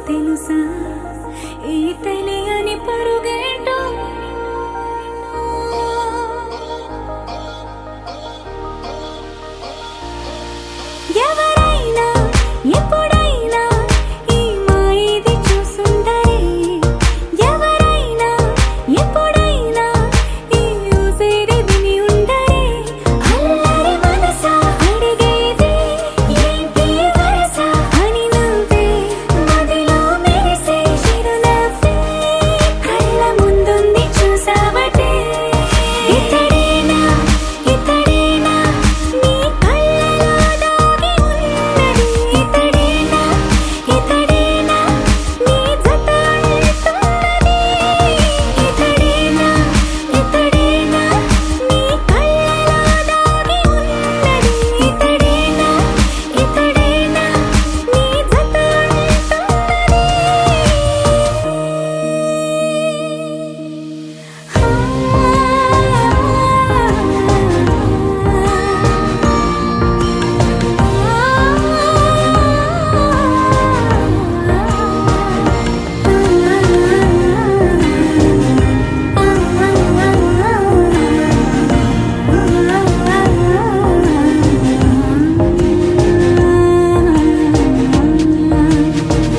తెలుసా ఈ తెలియని పరుగేంటో ఎవరైనా ఎప్పుడైనా ఈ మాయది చూసుండరే ఎవరైనా ఎప్పుడైనా ఈ ఊసేది విని ఉండరే అల్లరి మనసా అడిగేది ఏంటి వరస అని నువ్వే మదిలో మెరిసే చిరునవ్వే కళ్ళ ముందుంది చూసావటే ఇతడేనా ఇతడేనా నీ కళ్ళలో దాగి ఉన్నది ఇతడేనా ఇతడేనా నీ జత అంటున్నది ఇతడేనా ఇతడేనా నీ కళ్ళలో దాగి ఉన్నది ఇతడేనా ఇతడేనా నీ జత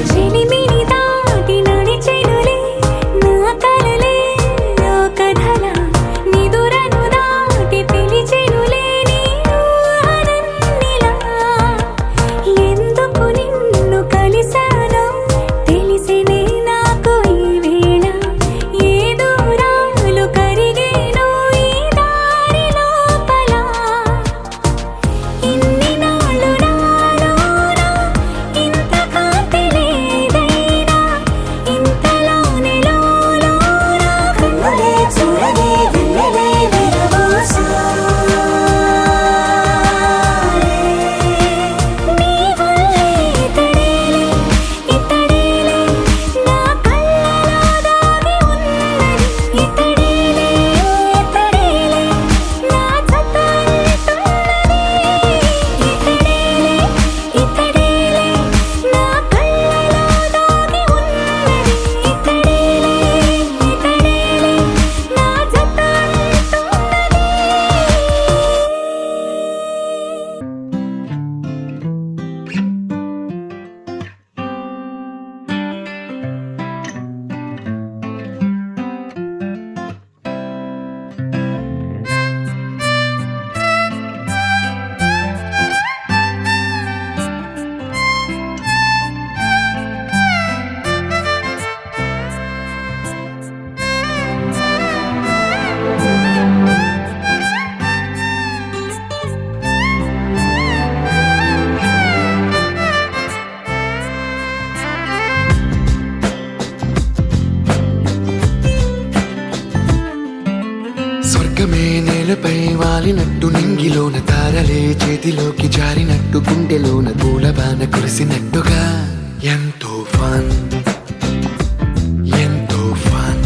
చెలిమిని దాటి నడిచెనులే నా కలలే ఓ కథలా నిదురను దాటి పిలిచెనులే నీ ఊహలన్నిలా ఎందుకు నిన్ను కలిసానో తెలిసినే నాకు ఈ వేళ ఏ దూరాలు కరిగేనో ఈ దారి లోపల ఇన్ని నాళ్ళు నాలోన ఇంత కాంతి లేదైనా ఇంతలోనే లోలోన కన్నులే చూడలే వెన్నెలే విరబోసాయే నీ వల్లే ఇతడేలే ఇతడేలే నా కళ్ళలో దాగి ఉన్నది ఇతడేలే ఇతడేలే నా జత అంటున్నది ఇతడేలే ఇతడేలే నా కళ్ళలో దాగి ఉన్నది ఇతడేలే ఇతడేలే నా జత స్వర్గమే నేలపై వాలినట్టు నింగిలోన తారలే చేతిలోకి జారినట్టు గుండెలోన పూలబాన కురిసినట్టుగా ఎంతో ఫన్ ఎంతో ఫన్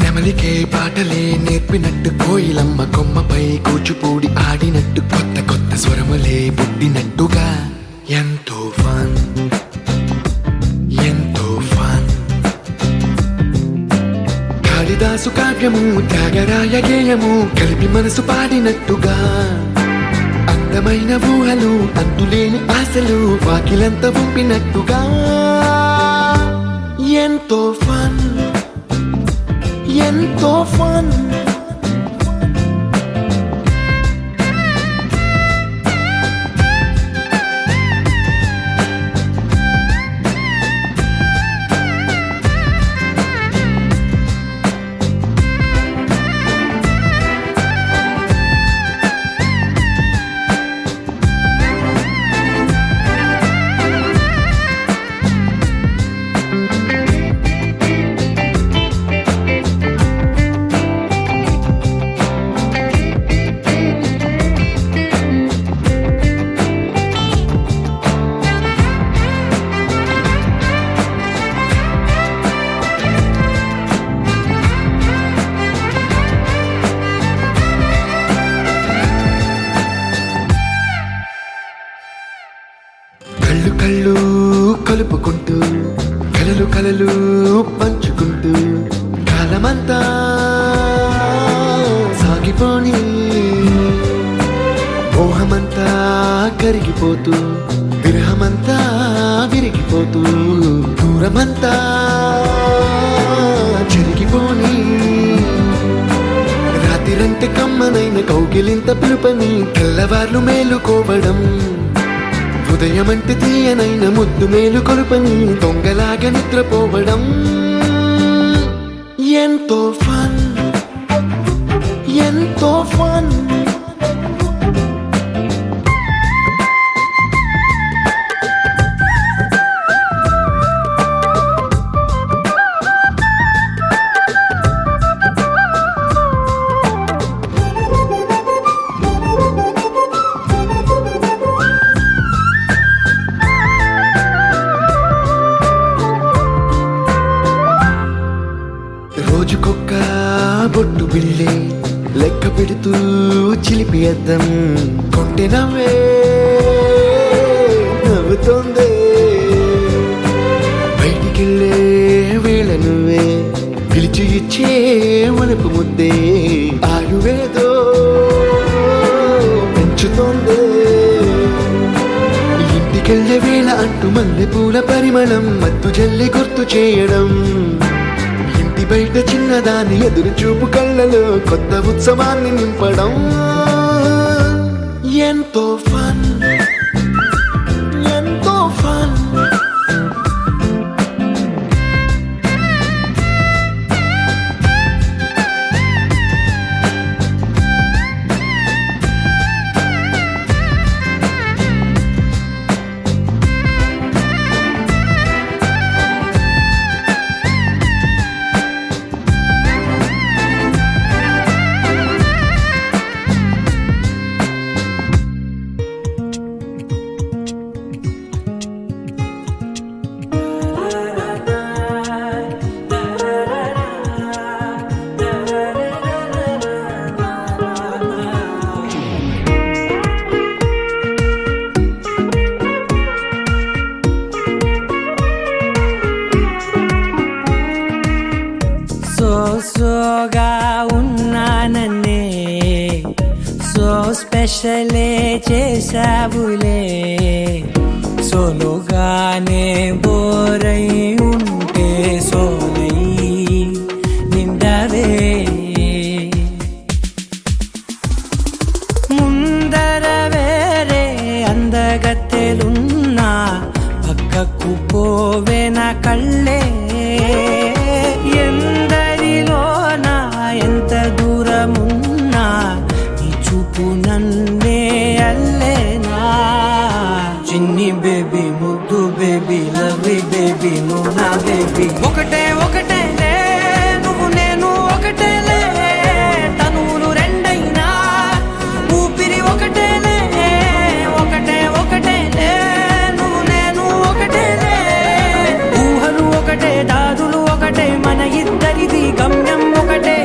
నెమలికే పాటలే నేర్పినట్టు కోయిలమ్మ కొమ్మపై కూచిపూడి ఆడినట్టు కొత్త కొత్త స్వరములే పుట్టినట్టుగా ఎంతో ఫన్ ఎంతో ఫన్ కాళిదాసు కావ్యము త్యాగరాయ గేయము కలిపి మనసు పాడినట్టుగా అందమైన ఊహలు అంతులేని ఆశలు వాకిలంత పంపినట్టుగా ఎంతో ఫన్ ఎంతో ఫన్ కలుపుకుంటూ కలలు కలలు పంచుకుంటూ కాలమంతా సాగిపోని మోహమంతా కరిగిపోతూ విరహమంతా విరిగిపోతూ దూరమంతా జరిగిపోని రాత్రిరంటే కమ్మనైన కౌగిలింత పిలుపని తెల్లవార్లు మేలుకోవడం ఉదయమంటే తీయనైన ముద్దు మేలు కొలుపని దొంగలాగా నిద్రపోవడం ఎంతో ఫన్ ఎంతో ఫన్ రోజుకొక్క బొట్టు బిళ్ళే లెక్క పెడుతూ చిలిపి అద్దం కొంటె నవ్వే నవ్వుతోందే బయటికెళ్ళే వేళ నువ్వే పిలిచి ఇచ్చే వనపు ముద్దే ఆయువేదో పెంచుతోందే ఇంటికెళ్ళే వేళ అంటూ మల్లె పూల పరిమళం మత్తు జల్లి గుర్తు చేయడం బయట చిన్నదాని ఎదురు చూపు కళ్ళలో కొత్త ఉత్సవాన్ని నింపడం ఎంతో ఫన్ ఎంతో ఫన్ సోగా ఉన్నానన్నే సో స్పెషలే చేసావులే సోలోగానే బోరై ఉంటే సోలై నిండవే ముందర వేరే అందగత్తెలున్నా పక్కకు పోవే నా కళ్ళే ఎందరిలోనా ఎంత దూరమున్నా నీ చూపు నన్నే అల్లేనా చిన్ని బేబీ ముద్దు బేబీ లవ్లీ బేబీ నువ్వు నా బేబీ ఒకటే ఒకటేలే నువ్వు నేను ఒకటేలే తనువులు రెండైనా ఊపిరి ఒకటేలే ఒకటే ఒకటేలే నువ్వు నేను ఒకటేలే ఊహలు ఒకటే దాదులు ఒకటే మన ఇద్దరిది గమ్యం ఒకటే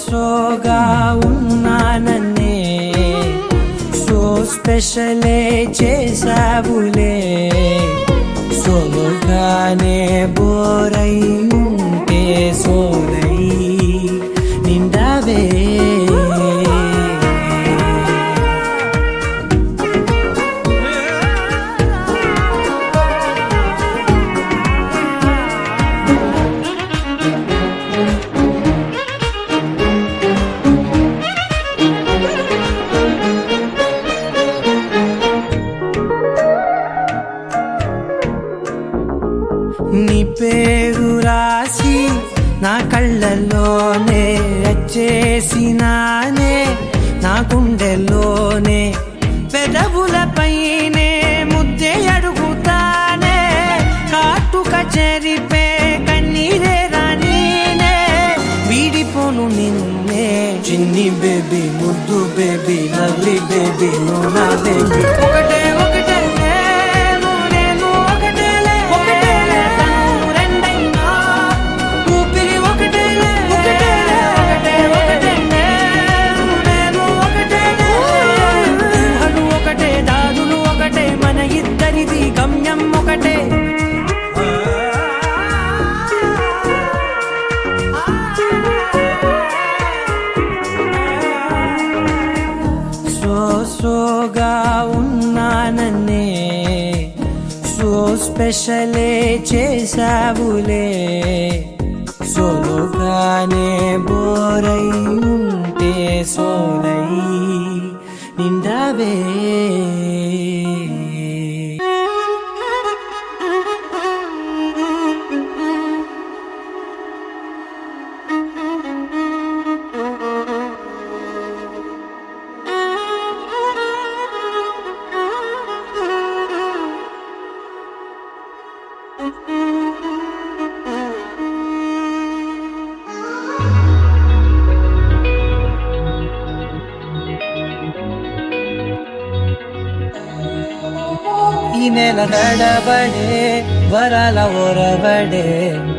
సోగా ఉన్నానన్నే సో స్పెషలే చేసావులే సోలోగానే బోరై ఉంటే సోలై నిండవే నీ పేరు రాసి నా కళ్ళల్లోనే వచ్చేసినానే నా గుండెల్లోనే పెదవులపైనే ముద్దే అడుగుతానే కాటుక చెరిపే కన్నీరే రానీనే వీడిపోను నిన్నే చిన్ని బేబీ ముద్దు బేబీ లవ్లీ బేబీ నువ్వు నా బేబీ ఒకటే ఒకటే సోగా ఉన్నానన్నే సో స్పెషలే చేసావులే సోలోగానే బోరై ఉంటే సోలై నిండవే ఈ నెల నడబడే వరాల ఒరబడే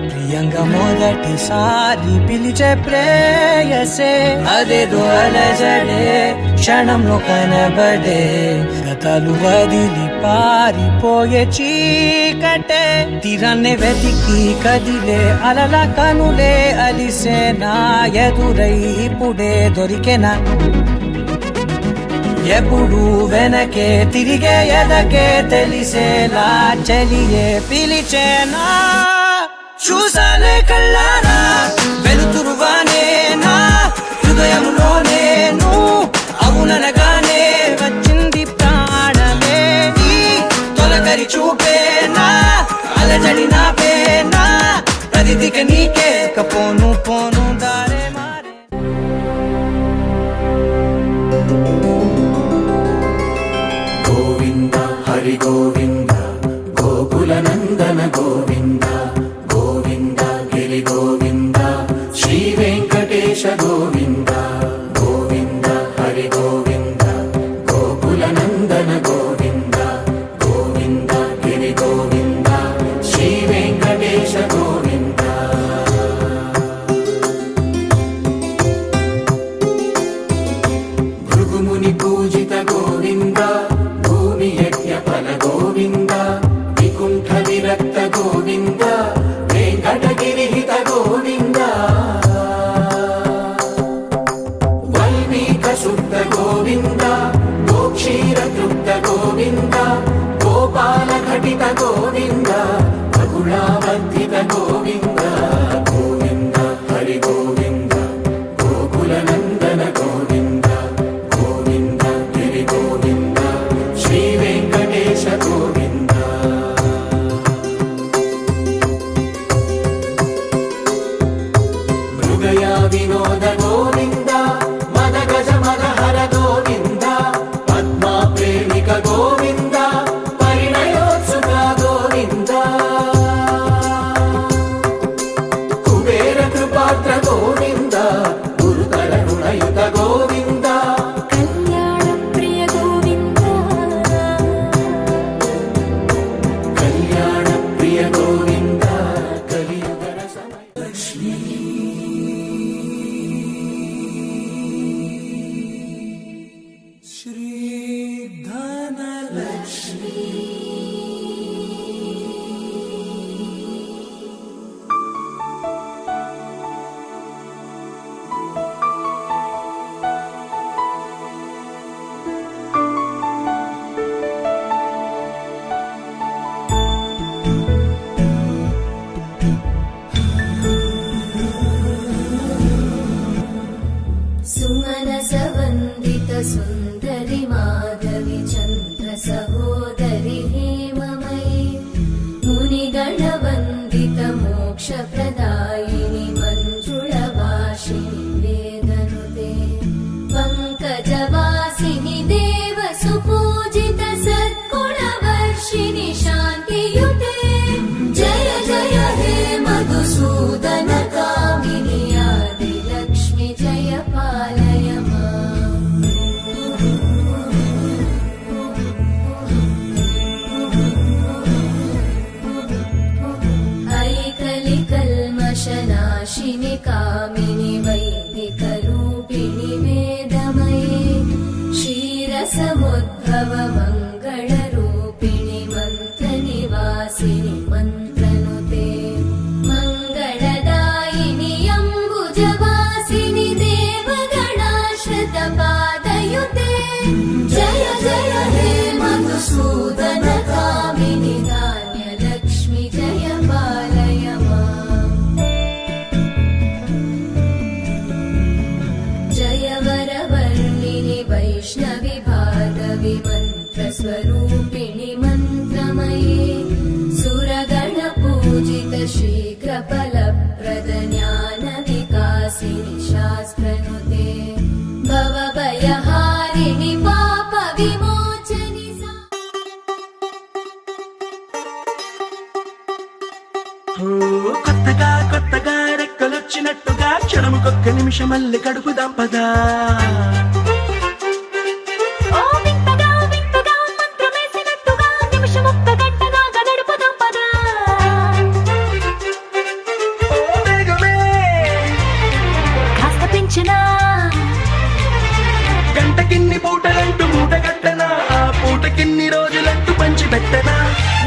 ప్రియంగా మొదటిసారి పిలిచే ప్రేయసే అదేదో అలజడే క్షణంలో కనబడే గతాలు వదిలి పారిపోయే చీకటే తీరాన్నే వెతికి కదిలే అలల కనులే అలిసే నా ఎదురై ఇప్పుడే దొరికెనా ఎప్పుడు వెనకే తిరిగే ఎదకే తెలిసేలా చలియే పిలిచేనా చూసాలే కళ్ళారా వెలుతురువానే నా హృదయంలోనే అవుననగానే వచ్చింది ప్రాణమే నీ తొలకరి చూపేనా అలజడి నా పేనా ప్రతిదిక నీకే పోను పోను దారే మారే గోవింద హరి గోవింద గోకుల నందన గోవింద గోవింద గిరి గోవింద శ్రీ వెంకటేశ గోవింద గోవింద హరి గోవింద గోకుల నందన గోవింద గోవింద గిరి గోవింద శ్రీ వెంకటేశ గోవింద భృగుముని పూజిత గోవింద భూమి యజ్ఞ ఫల గోవింద వికుంఠ విరక్త గోవింద వెంకటగిరిహిత గోవింద వల్మీక శుద్ధ గోవింద గోక్షీర తృప్త గోవింద గోపాల ఘటిత గోవింద బహుళావర్ధిత గోవింద గోవింద హరి గోవింద గోకుల నందన గోవింద గోవింద గిరి గోవింద శ్రీ వెంకటేశ గోవింద మృగయా వినోద గోవింద మద గజ మద హర గోవింద పద్మా ప్రేమిక గోవింద పరిణయోత్సుక గోవింద కుబేర కృపాత్ర గోవింద గురుతర రుణయుత గోవింద కళ్యాణ ప్రియ గోవింద కళ్యాణ ప్రియ గోవింద కలియుగ రసమయ లక్ష్మీ శ్రీ ధనలక్ష్మి सुमनस वन्दित सुन्दरि माधवि चन्द्र सहोदरि हेममयि मुनिगणवन्दित मोक्षप्रदायिनि मञ्जुळभाषिणि वेदनुते पङ्कजवासिनि देव सुपूजित सद्गुणवर्षिणि शान्तियुते जय जय हे मधुसूदन कामिनि आदिलक्ष्मि जय पालय माम् ऐकलिकल्मषनाशिनि कामिनि वैदिकरूपिणि वेदमये क्षीरसमुद्भव मङ्गलरूपिणि मन्त्रनिवासिनि मन्त्रनुते मङ्गलदायिनि अम्बुजवासिनि देवगणाश्रितपादयुते स्वरूपिणि मन्त्रमये सुरगणपूजित शीघ्रफलप्रद ज्ञानविकासिनि शास्त्रनुते भवभयहारिणि पापविमोचनि सा కొత్తగా కొత్తగా రెక్కలొచ్చినట్టుగా క్షణముకొక్క నిమిషం మళ్ళీ గడుపుదాం పదా ఓ వింతగా వింతగా మంత్రమేసినట్టుగా నిమిషమొక్క గంటగా గడుపుదాం పదా ఓ వేగమే కాస్త పెంచనా గంటకిన్ని పూటలంటూ మూట కట్టనా ఆ పూటకిన్ని రోజులంటూ పంచి పెట్టనా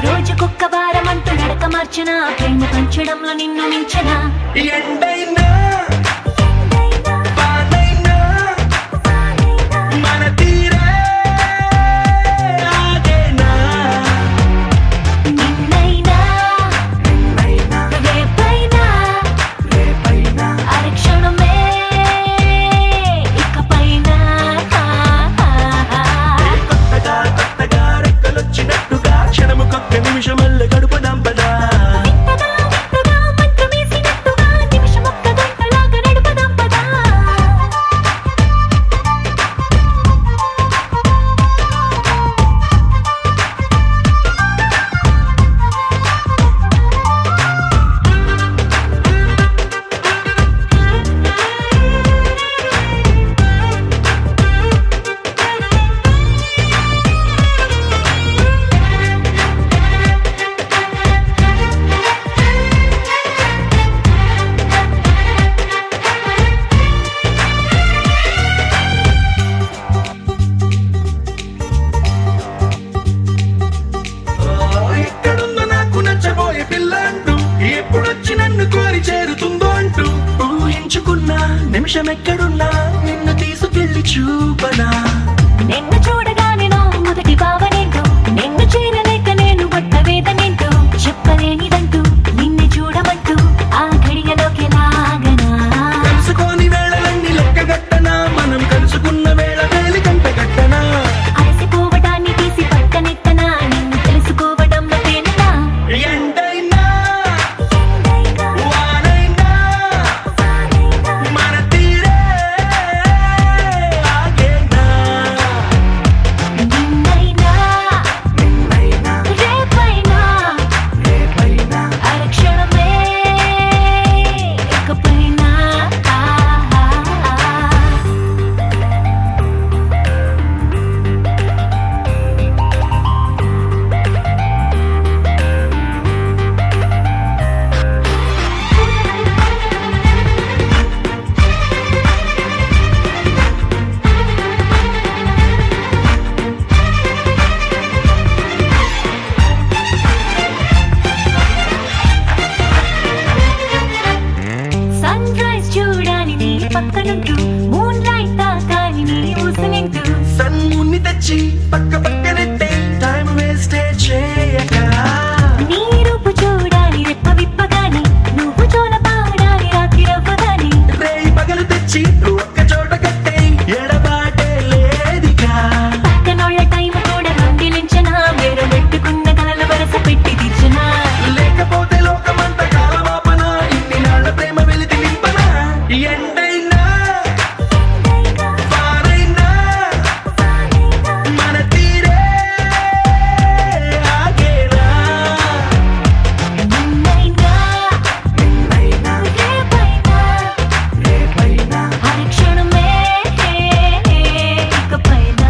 రోజుకొక్క వారమంటూ నడక మార్చనా ప్రేమ పంచడంలో నిన్ను మించనా ఎండైనా వానైనా మన తీరే ఆగేనా నిన్నైనా రేపైనా అరక్షణమే ఇకపైన కొత్తగా కొత్తగా రెక్కలొచ్చినట్టుగా క్షణముకొక్క నిమిషం మళ్ళీ గడుపుదాం పదా వింతగా వింతగా మంత్రమేసినట్టుగా నిమిషమొక్క గంటలాగా నడుపుదాం పదా ఎక్కడుందో నాకు నచ్చబోయే పిల్ల అంటూ ఎప్పుడొచ్చి నన్ను కోరి చేరుతుందో అంటూ ఊహించుకున్నా నిమిషం ఎక్కడున్నా నిన్ను తీసుకెళ్లి చూపనా నిన్ను చూడగానే నా మొదటి భావనేంటో నిన్ను చేరలేక నేను పడ్డ వేదనేంటో చెప్పలేనిదంటూ నిన్ను చూడమంటూ ఆ ఘడియలోకి లాగనా కలుసుకోని వేళలన్నీ లెక్కగట్టనా మనం కలుసుకున్న వేళ వేలి కంట కట్టనా అలసిపోవడాన్ని తీసి పక్కనెత్తనా నిన్ను తెలుసుకోవడంలో తేనెనా ఎండైనా వానైనా మన తీరే ఆగేనా నిన్నైనా రేపైనా అరక్షణమే ఇకపైన సన్ రైజ్ చూడాలి నీ పక్కనుంటూ మూన్ లైట్ తాకాలి నీ ఊసలింటూ సన్ముని తెచ్చి పక్క పక్కనెట్టే టైం వేస్టే చేయక నీ రూపు చూడాలి రెప్ప విప్పగాని నువ్వు చోల పాడాలి రాత్రి రవ్వగాని రేయి పగలు తెచ్చి ఒక్క చోట కట్టే ఎడబాటే లేదిగా పక్కనోళ్ళ టైం కూడా రంగిలించనా వేరు పెట్టుకున్న కలల వరస పెట్టి తీర్చనా లేకపోతే లోకమంత కాలమాపన ఇన్ని నాళ్ళ ప్రేమ వెలితి నింపనా ఎండైనా వానైనా మన తీరే ఆగేనా నిన్నైనా రేపైనా అరక్షణమే ఇకపైన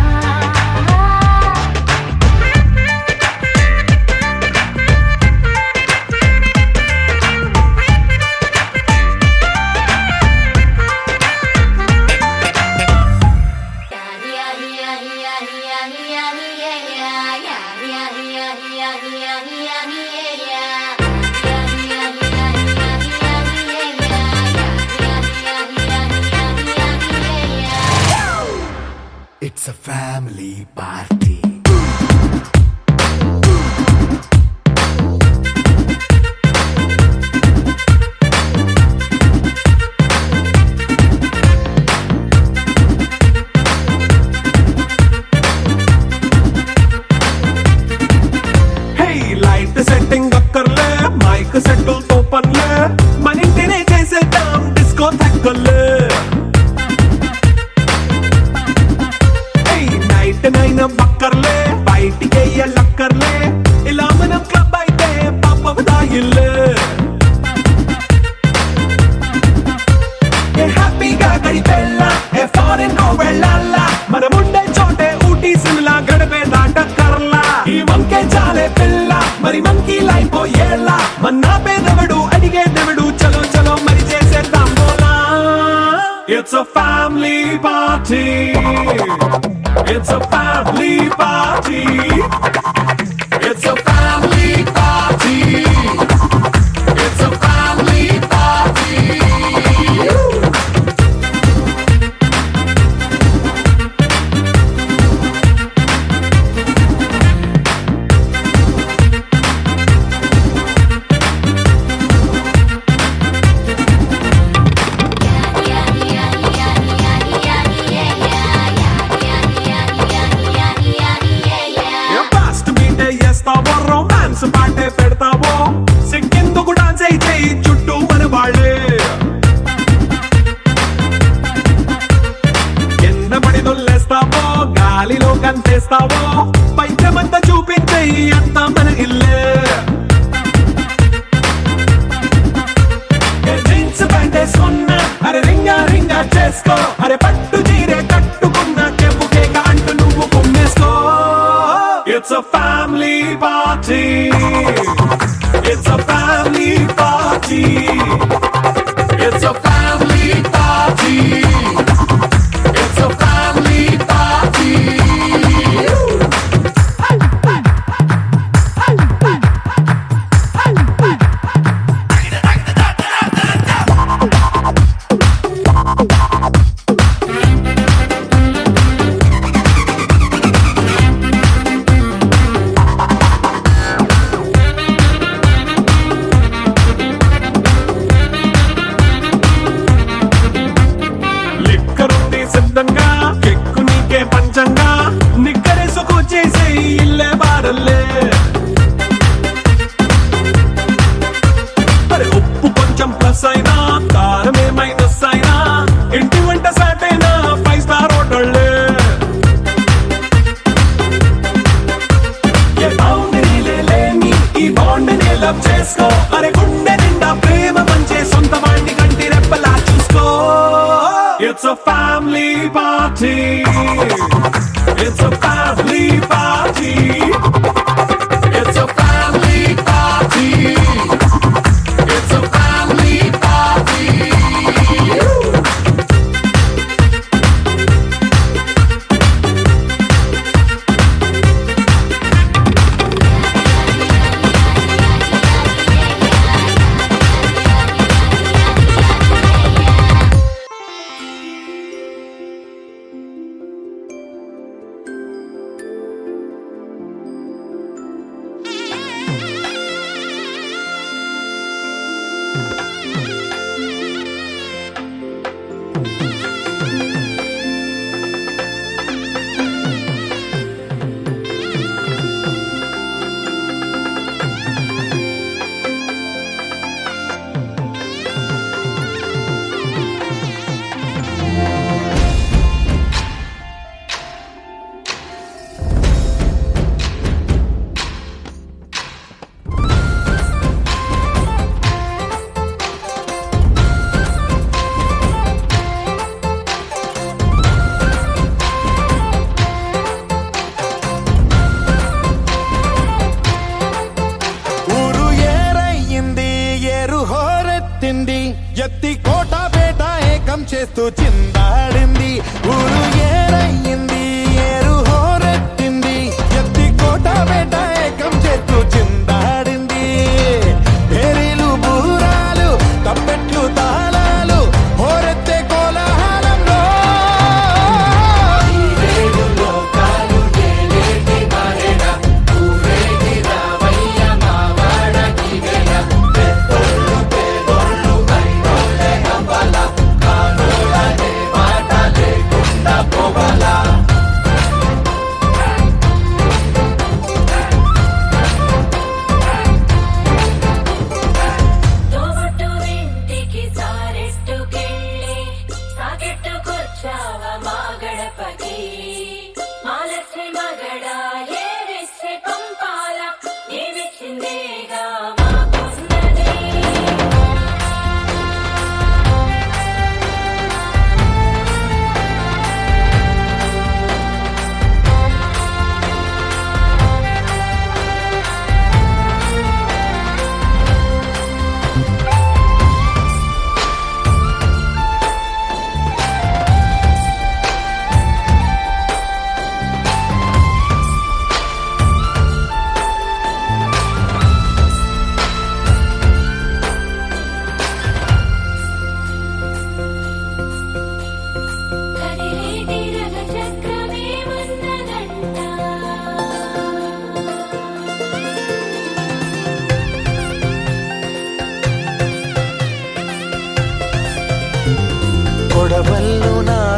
It's a family party. బక్కర్లే బయటికి లక్కర్లే ఇలా మనం క్లబ్ అయితే పాపదాయిల్లే హ్యాపీగా గడిపెళ్ళ ఏ ఫారెన్ కో వెళ్ళాల మనముండే చోటే ఊటీ సిమ్లా గడిపే దాటక్కర్లా ఈ వంకే చాలే పిల్ల మరి మంకీ లైఫ్ ఏళ్ళ మన్నా పేదవడు అడిగే దేవుడు చలో చలో మరి చేసేద్దాం బోలా It's a family party. It's a family party. It's a family party. It's a family party. Fast మీటే చేస్తావో రొమాన్స్ పాటే పెడతావో సిగ్గెందుకు డాన్స్ అయితే చుట్టూ మన వాళ్ళే కింద పడి దొల్లేస్తావో గాలిలో కంటేస్తావో పైద్యమంతా చూపించే అంతా మన ఇల్లే జీన్స్ ప్యాంటేసుకున్నా అరే రింగా రింగా చేసుకో అరే పట్టు చీరే కట్టుకున్నా చెప్పు కేక అంటూ నువ్వు కుమ్మేసుకో It's a family party. It's a family party. It's a family party. It's a family party. లిక్కరుంది సిద్ధంగా కెక్కు నీకే పంచంగా నిక్కరేసుకు చేసే ఇల్లే బారల్లే మరి ఉప్పు కొంచెం ప్లస్ అయినా కారమే మైనస్ అయినా ఇంటి వంట సాటైనా 5 స్టార్ హోటళ్ళే ఏ బౌండరీలే లేని ఈ బాండ్ని లవ్ చేసుకో అరే గుండె నిండా ప్రేమ పంచే సొంత వాణ్ణి కంటి రెప్పలా చూసుకో It's a family party. It's a family party. It's a family party. It's a family party.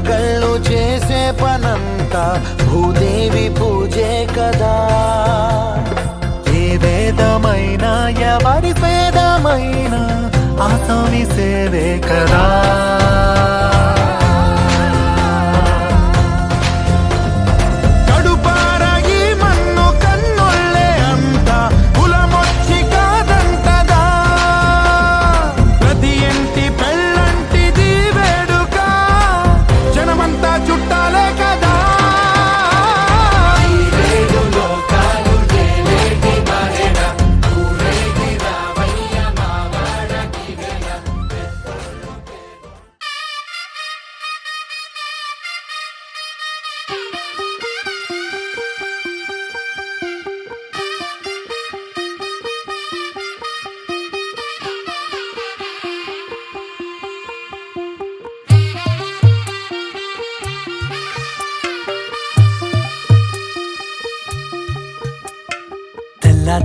మగళ్ళు చేసే పనంతా భూదేవి పూజే కదా. ఏ వేదమైనా ఎవరి వేదమైనా ఆసామి సేవే కదా.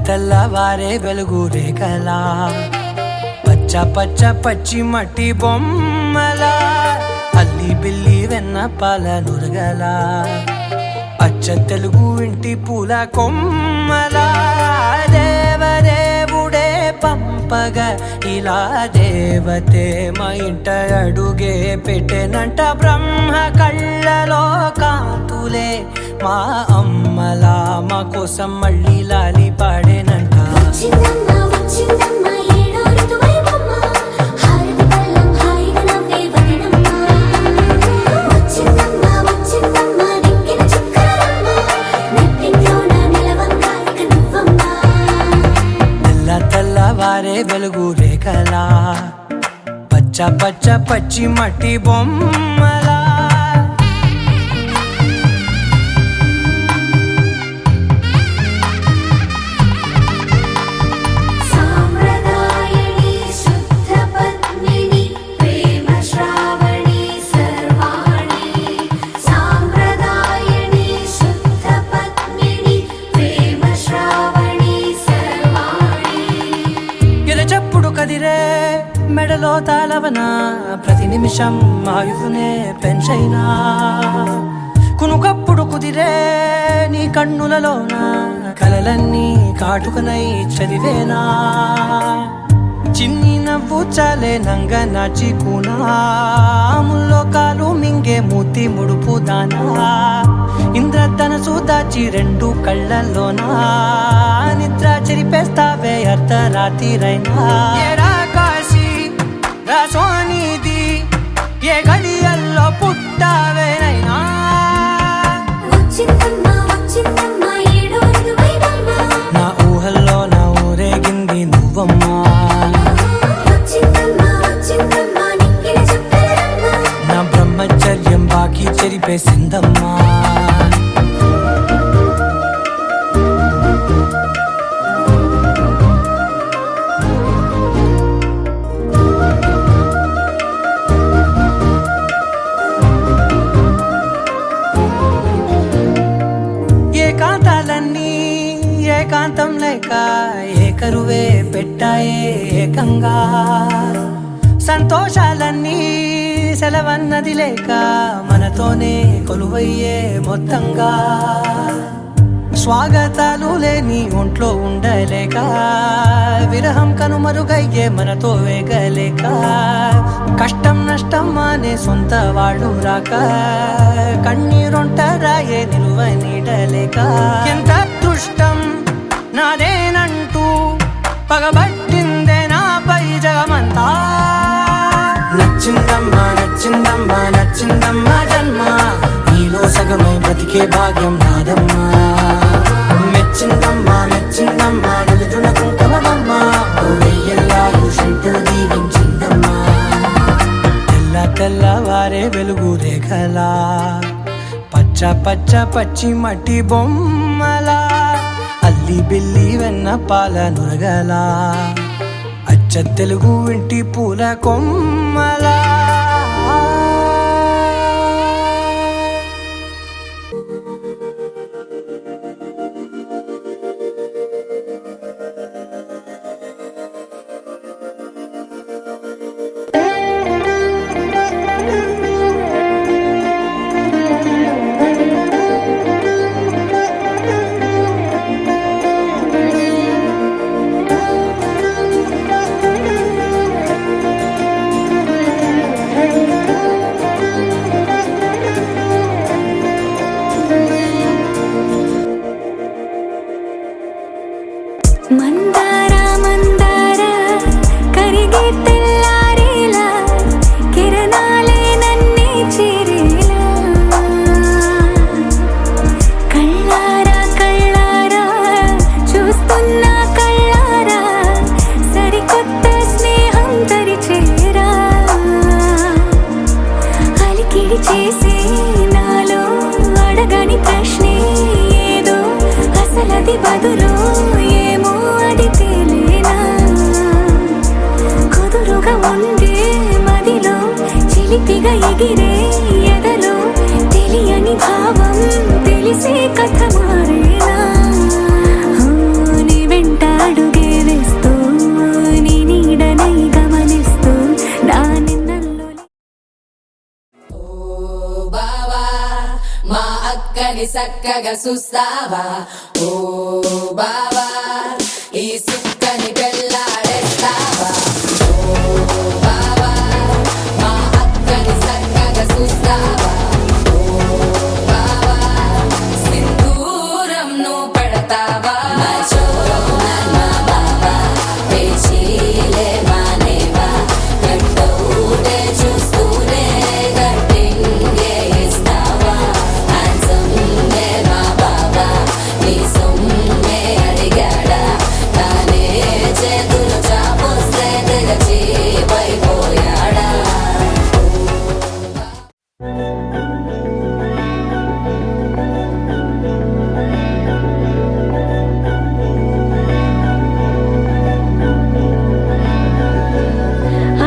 తెల్లవారే వెలుగు రేఖలా పచ్చ పచ్చ పచ్చి మట్టి బొమ్మలా అల్లి బిల్లి వెన్న పాల నురగలా అచ్చ తెలుగు ఇంటి పూల కొమ్మలా దేవదేవుడే పంపగ ఇలా దేవతే మా ఇంట అడుగే పెట్టెనంట. బ్రహ్మ కళ్ళలో కాంతులే మా అమ్మలా మా కోసం మళ్ళీ లాలి పాడేనంట. వచ్చిందమ్మ వచ్చిందమ్మ ఏడో ఋతువైవమ్మ హారతి పళ్ళం హాయిగా నవ్వే వదినమ్మ. వచ్చిందమ్మ వచ్చిందమ్మ నింగిన చుక్కలమ్మ నెట్టింట్లోన నిలవంగా ఇక నువ్వమ్మ. తెల్లవారే వెలుగు రేఖలా పచ్చ పచ్చ పచ్చి మట్టి బొమ్మలా. సాంప్రదాయని శుద్ధ పద్మిని ప్రేమ శ్రావణి సర్వాణి. సాంప్రదాయని శుద్ధ పద్మిని ప్రేమ శ్రావణి సర్వాణి. ఎరచప్పుడు కదిరే మెడలో తాళవన ప్రతి నిమిషం ఆయుధునే పెంచైనా. కునుకప్పుడు కుదిరే నీ కన్నులలోన కలలన్నీ కాటుకనై చదివేనా. చిన్ని నవ్వు చాలే నంగ నాచి కూనాముల్లో కాలు మింగే మూతి ముడుపు దానా. ఇంద్రధనసు దాచి రెండు కళ్ళల్లోనా నిద్ర చెరిపేస్తావే అర్ధరాత్రిరైనా. ఏరా కాశీ రా సోనిది ఏ గడియల్లో పుట్టావేనైనా. వచ్చిందమ్మ వచ్చిందమ్మ ఏడో ఋతువైవమ్మ నా ఊహల్లో నా ఊరేగింది నువ్వమ్మా. వచ్చిందమ్మ వచ్చిందమ్మ నింగిన చుక్కలమ్మ. నా బ్రహ్మచర్యం బాకీ చెరిపేసిందమ్మా. ఏకాంతాలన్నీ ఏకాంతం లేక ఏకరువే పెట్టాయే ఏకంగా. సంతోషాలన్నీ సెలవన్నది లేక మనతోనే కొలువయ్యే మొత్తంగా. స్వాగతాలు లేని ఒంట్లో ఉండలేక విరహం కనుమరుగయ్యే మనతో వేగలేక. కష్టం నష్టం అనే సొంత వాళ్ళు రాక కన్నీరొంటరాయే నిలువ నీడలేక. ఎంత అదృష్టం నాదేనంటూ పగబట్టిందే నాపై జగమంతా. నచ్చిందమ్మా నచ్చిందమ్మా నచ్చిందమ్మా జన్మ నీలో సగమై బ్రతికే భాగ్యం నాదమ్మా. మెచ్చిందమ్మా మెచ్చిందమ్మా నిలుతున్న కుంకుమమ్మా వెయ్యల్లాలు శంకరు దీవించిందమ్మా. తెల్లవారే వెలుగు రేఖలా పచ్చ పచ్చ పచ్చి మట్టి బొమ్మలా అల్లి బిల్లి వెన్న పాల నురగలా అచ్చ తెలుగు ఇంటి పూల కొమ్మలా. అది బదులు ఏమో అది తేలేనా కుదురుగా ఉండే మదిలో చిలిపిగా ఎగిరే ఎదలో తెలియని భావం తెలిసే కథ మారేనా నీ వెంట అడుగే వేస్తూ నీ నీడనై గమనిస్తూ నా నిన్నల్లో బావా మా అక్కని చక్కగా చూస్తావా ఓ బావా ఈ సుక్కని పెళ్ళాడేస్తావా ఓ బావా మా అక్కని చక్కగా చూస్తావా ఓ బావా సింధూరం నువ్వు పెడతావా నా చోరో నా బావా పేచీలే మానేవా కట్టౌటే చూస్తూనే గట్టింగే ఇస్తావా హ్యాండ్సమ్మే మా బావా నీ సొమ్మే అడిగాడా తానే చేతులు చాపొస్తే తెగచి పైపోయాడా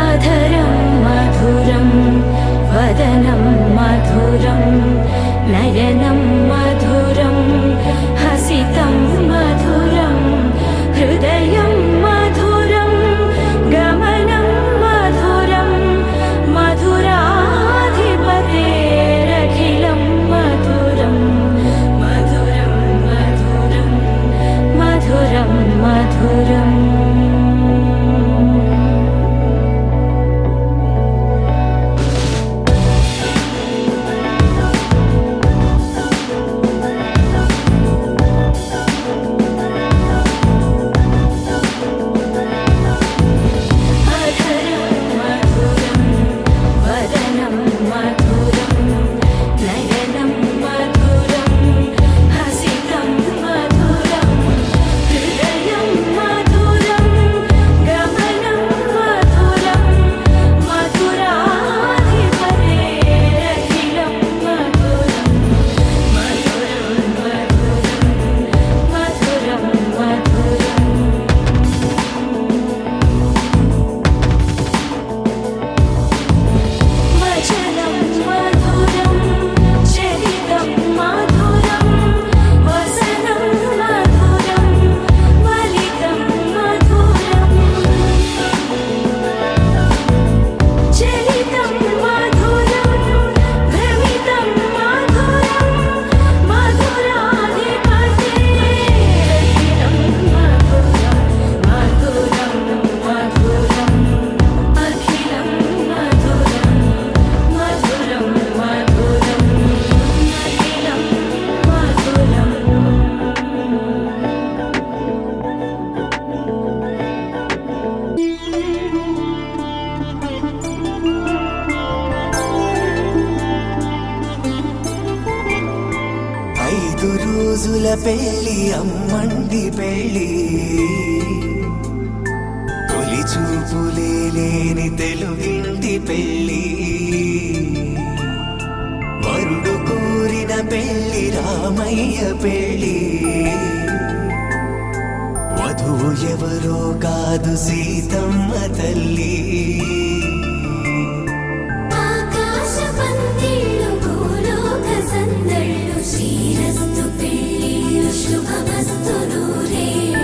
అధరం మధురం వదనం మధురం నయనం మధురం హసితం మధురం హృదయం మధురం గమనం మధురం మధురాధిపతేరఖిలం మధురం మధురం మధురం మధురం మధురం అధరం మధురం వదనం మధురం నయనం మధురం హసితం మధురం హృదయం మధురం గమనం మధురం మధురాధిపతేరఖిలం మధురం మధురం మధురం మధురం వచనం మధురం చరితం మధురం వసనం మధురం వలితం మధురం చరితం మధురం భ్రమితం మధురం మధురాధిపతేరఖిలం మధురం మధురం మధురం అఖిలం మధురం మధురం మధురం అఖిలం మధురం ఐదు రోజుల పెళ్లి అమ్మండి పెళ్లి తొలి చూపులే లేని తెలుగింటి పెళ్లి వరుడు కోరిన పెళ్లి రామయ్య పెళ్లి వధువు ఎవరో కాదు సీతమ్మ తల్లి ఆకాశ పందిళ్ళు భూలోక సందళ్ళు శ్రీరస్తు పెళ్ళిళ్ళు శుభమస్తు నూరేళ్ళు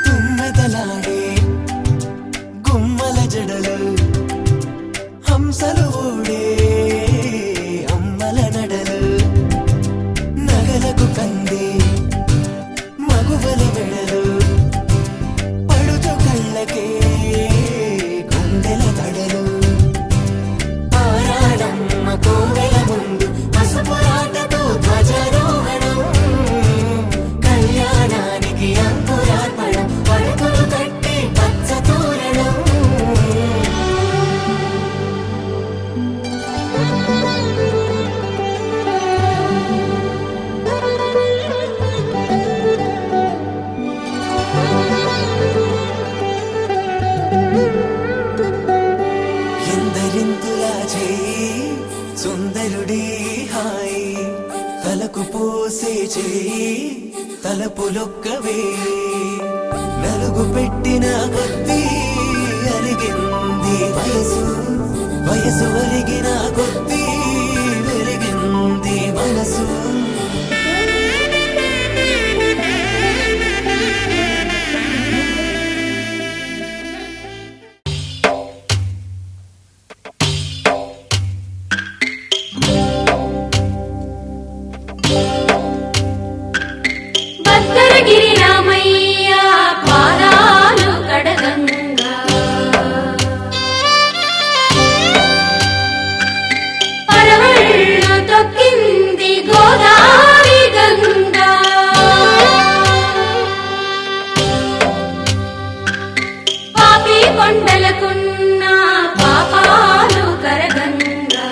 తుమ్మెదలాడే గుమ్మల జడలు హంసలు ఊడే అమ్మల నడలు నగలకు కంది మగువల వెడలు తలపులొక్కవే నలుగు పెట్టిన కొద్దీ అలిగింది వయసు వయసు ఒలిగిన కొద్దీ వెలిగింది మనసు భద్రగిరి రామయ్య పాదాలు కడగంగా పరవళ్ళు తొక్కింది గోదావరి గంగా పాపి కొండలకున్న పాపాలు కరగంగా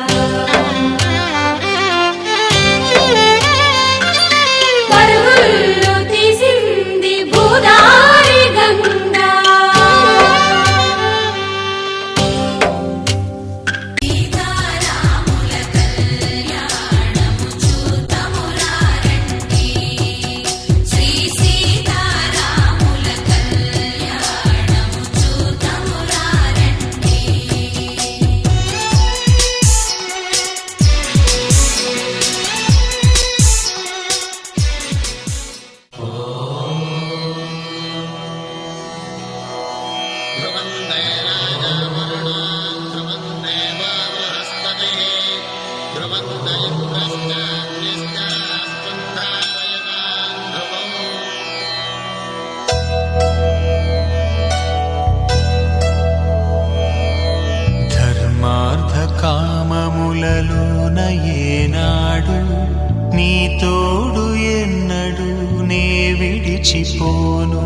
పరుగులు తీసింది భూదారి గంగా సీతారాముల కళ్యాణము చూతమురారండి శ్రీ సీతారాముల కళ్యాణము చూతమురారండి ధర్మార్థ కామములలోన ఏనాడు నీ తోడు ఎన్నడు నే విడిచిపోను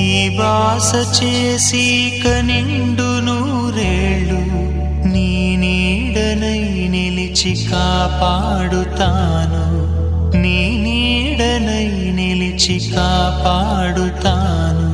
ఈ బాస చేసి కనిండు నూరేళ్ళు నీ నీడనై నిలిచి కాపాడుతాను నీ నీడనై నిలిచి కాపాడుతాను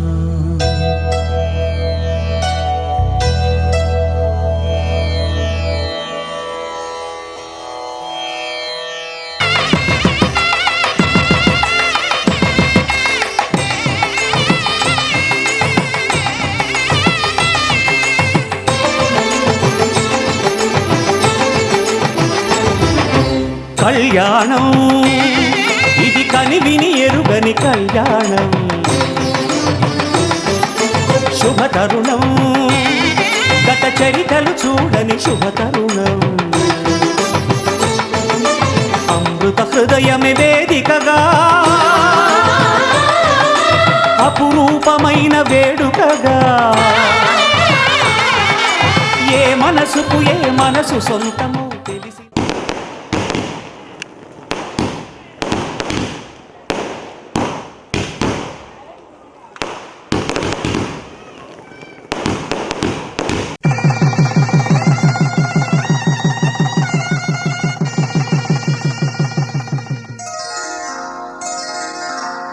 కళ్యాణం ఇది కని విని ఎరుగని కళ్యాణం శుభ తరుణం గత చరితలు చూడని శుభ తరుణం అమృత హృదయమే వేదికగా అపురూపమైన వేడుకగా ఏ మనసుకు ఏ మనసు సొంతమో తెలిసి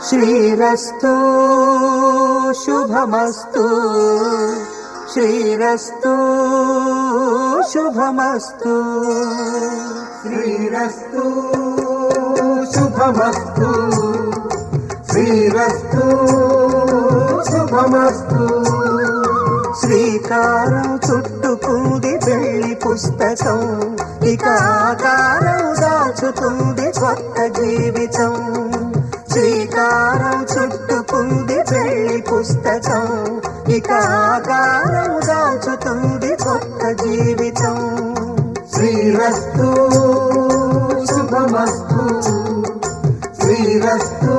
శ్రీరస్తు శుభమస్తు శ్రీరస్తు శుభమస్తు శ్రీరస్తు శుభమస్తు శ్రీరస్తు శుభమస్తు శ్రీకారం చుట్టుకుంది పెళ్లి పుస్తకం ఇక ఆకారం దాచుతుంది కొత్త జీవితం శ్రీకారం చుట్టుకుంది పెళ్లి పుస్తకం ఇక ఆకారం దాచుతుంది కొత్త జీవితం శ్రీరస్తు శుభమస్తు శ్రీరస్తు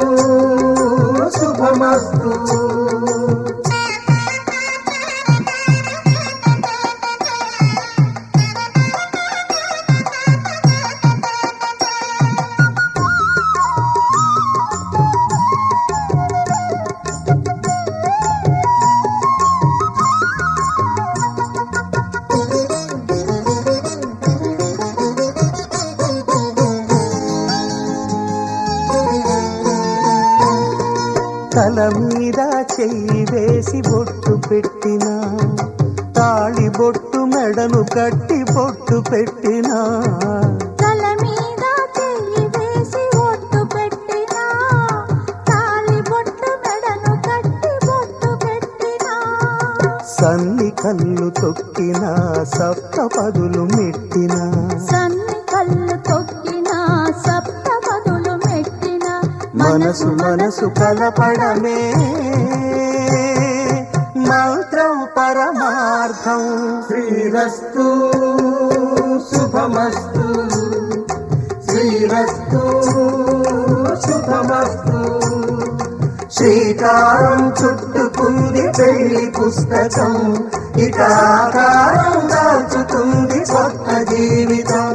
శుభమస్తు తల మీద చెయ్యి వేసి బొట్టు పెట్టినా తాళి బొట్టు మెడను కట్టి బొట్టు పెట్టినా తల మీద చెయ్యి వేసి ఒట్టు పెట్టినా సన్ని కళ్ళు తొక్కిన సప్తపదులు మెట్టిన సన్ని కళ్ళు తొక్కిన సప్తపదులు మెట్టిన మనసు మనసు కలపడమే మంత్రం పరమార్థం. శ్రీరస్తు శుభమస్తు శ్రీరస్తు శుభమస్తు. శ్రీకారం చుట్టుకుంది పెళ్లి పుస్తకం, ఇక ఆకారం దాచుతుంది కొత్త జీవితం.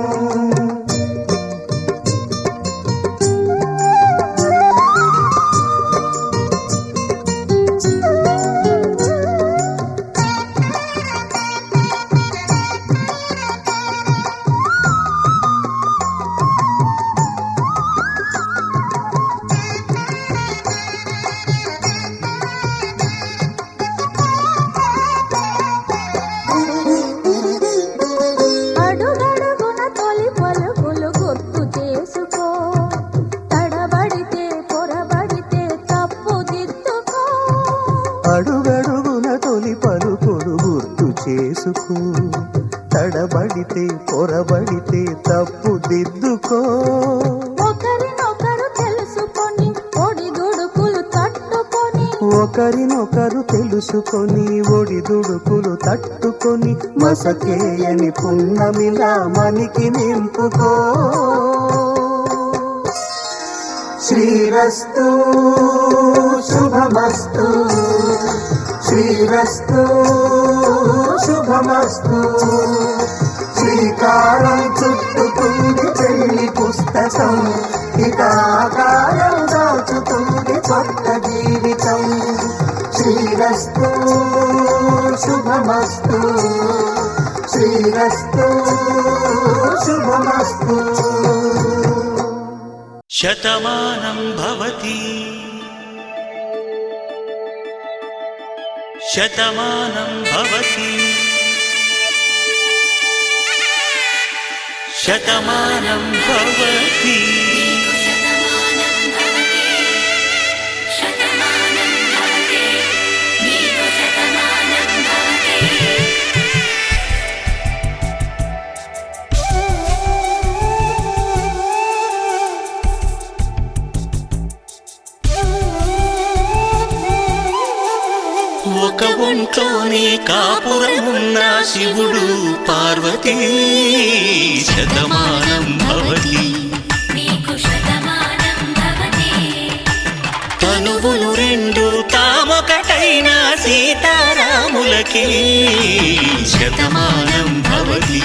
అడుగడుగున తొలి పలుకులు గుర్తు చేసుకో, తడబడితే పొరబడితే తప్పుదిద్దుకో. అడుగడుగున తొలి పలుకులు గుర్తు చేసుకో, తడబడితే పొరబడితే తప్పుదిద్దుకో. ఒకరినొకరు తెలుసుకొని ఒడిదుడుకులు తట్టుకొని, ఒకరినొకరు తెలుసుకొని ఒడిదుడుకులు తట్టుకొని మసకేయని పున్నమిలా మనికి నింపుకో. శ్రీరస్తు శుభమస్తు శ్రీరస్తు శుభమస్తు. శ్రీకారం చుట్టుకుంది పెళ్లి పుస్తకం, ఇక ఆకారం దాచుతుంది కొత్త జీవితం. శ్రీరస్తు శుభమస్తు శ్రీరస్తు శుభమస్తు. శతమానం భవతి శతమానం భవతి శతమానం భవతి. ఒక ఒంట్లోనే కాపురమున్న శివుడు పార్వతీ శతమానం భవతి. తనువులు రెండు తామొకటైన సీతారాములకి శతమానం భవతి.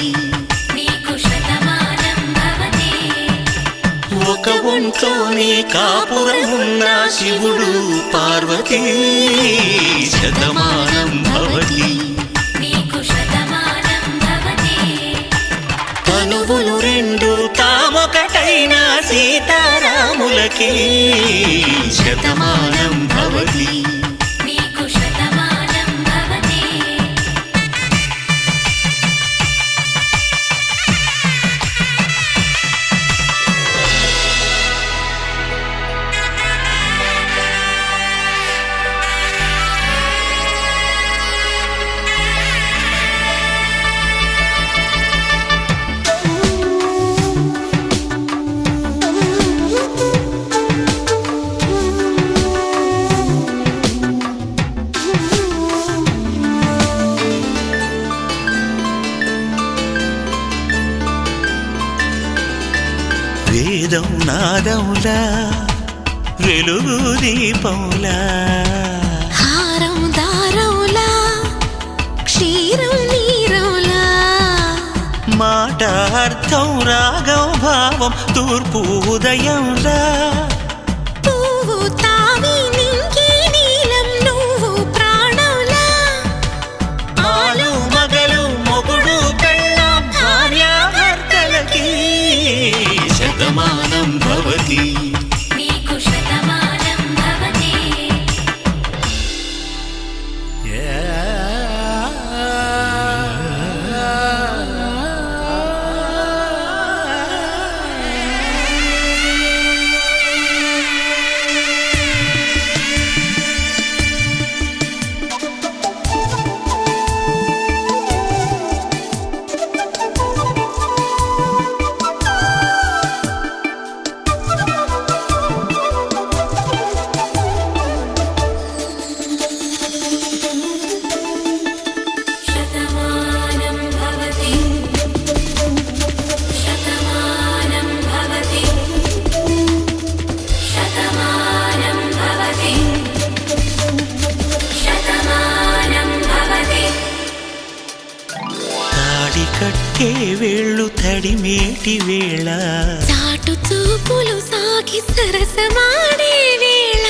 ఒక ఒంట్లోనే కాపురమున్న శివుడు పార్వతీ శతమానం భవతి. తనువులు రెండు తామొకటైన సీతారాములకి శతమానం భవతి. వేదం నాదములా వెలుగు దీపములా, హారం దారములా క్షీరం నీరములా. మాట అర్థం రాగం భావం తూర్పు ఉదయంలా. పువ్వు తావి నింగి నీలం నువ్వు ప్రాణంలా. ఆలు మగలు మొగుడు పెళ్ళాం భార్యాభర్తలకి శతమానం భవతి. కట్టే వేళ్ళు తడిమేటి వేళ చాటు చూపులు సాగి సరసమాడే వేళ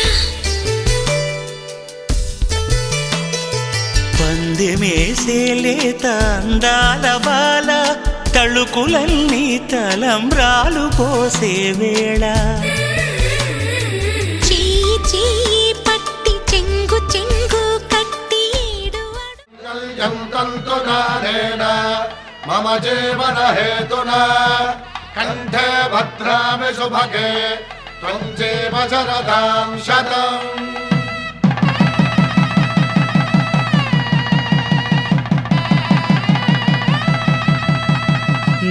పందెమేసేలేత అందాల బాల తళుకులన్నీ తలంబ్రాలు పోసే వేళ చెయ్యి చెయ్యి పట్టి చెంగు చెంగు కట్టి మమ జీవన హేతునా కంఠే భద్రామి శుభగే త్వం జీవ శరదాం శతం.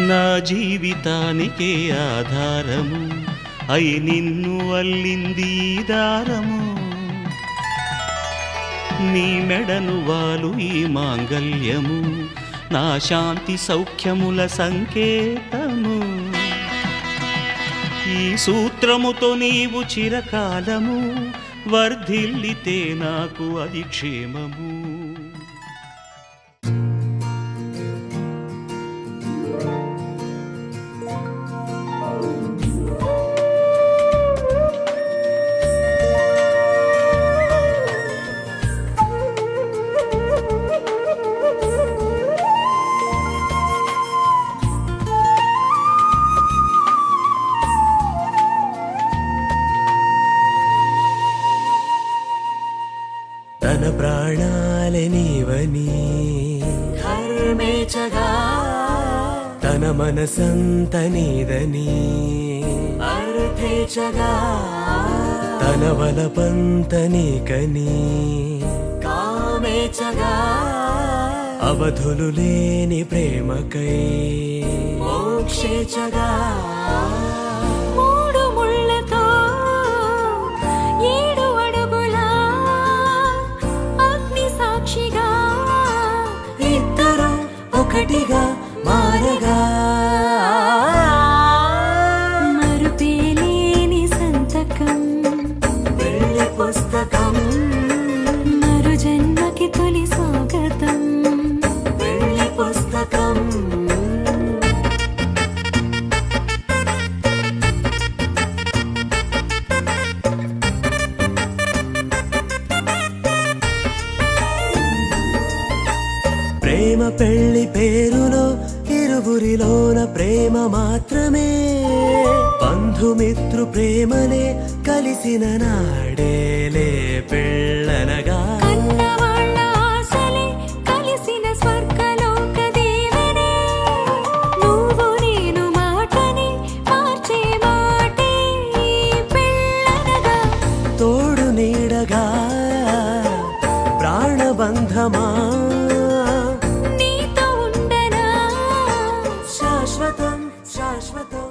నా జీవితానికే ఆధారము అయి నిన్ను అల్లింది దారము నీ మెడను వాలు ఈ మాంగల్యము నా శాంతి సౌఖ్యముల సంకేతము ఈ సూత్రముతో నీవు చిరకాలము వర్ధిల్లితే నాకు అది క్షేమము. తన ప్రాణాలే నీవని ధర్మేచగా తన మనసంత నీదని అర్థేచగా తన వలపంత నీకని కామేచగా అవధులు లేని ప్రేమకై మోక్షేచగా మూడు ముళ్ళతో 7 అడుగుల అగ్ని సాక్షిగా ఇద్దరు ఒకటిగా మారగా మరుపేలేని సంతకం వెళ్ళి పుస్తకం మరు జన్మకి తొలి స్వాగతం వెళ్ళి పుస్తకం ప్రేమ పెళ్లి పేరులో ఇరువురిలోన ప్రేమ మాత్రమే బంధుమిత్రు ప్రేమనే కలిసిన నాడేలే పెళ్ళనగా కన్నవాళ్ళ ఆశలే కలిసిన స్వర్గలోక దీవెనే నువ్వు నేను మాటని మార్చే మాటే పెళ్ళనగా తోడు నీడగా ప్రాణబంధమా నీతో ఉండనా శాశ్వతం శాశ్వతం